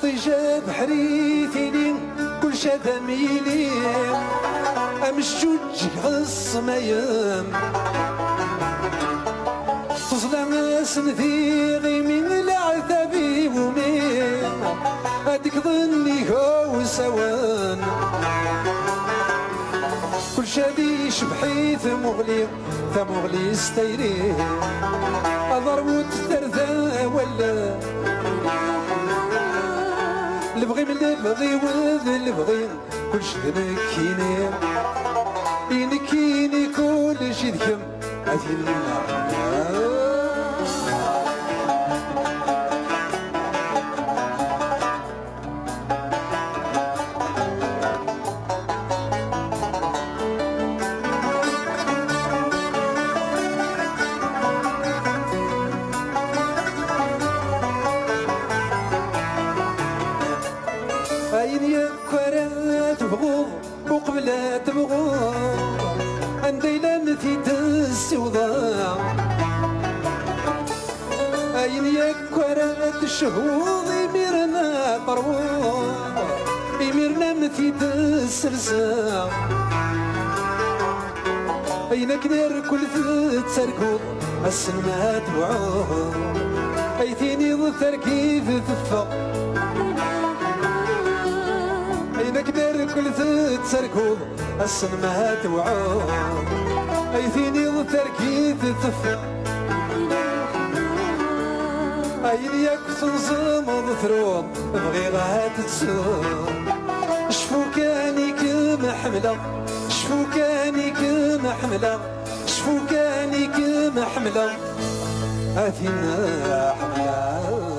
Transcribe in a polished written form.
طيجة بحريثيني كل شذا ميلي أمشجوج غص مايم تصدم سنثيغي من العذابي ومين هاديك ظني هو سوان كل شادي شبحي ثمغلي استيري أضر وتثرثا ولا البغي من البغي وذ البغي كل شذ مكيني ينكيني كل شي ذكم أثينا تبغض وقبل تبغض عندي لمثي السوضاء أين يكورات الشهوض يميرنا طروض يميرنا مثي السلساء أين كدير كل تركض السنمات وعوض أيثيني ضثر كيف تفق نقدر كل تسركوض السنمات وعود أيثيني ضتركيث تفق أين يكسنصم ضثروض بغي غات تسوم شفوكانيك محملة شفوكانيك محملة شفوكانيك محملة أثينا حملة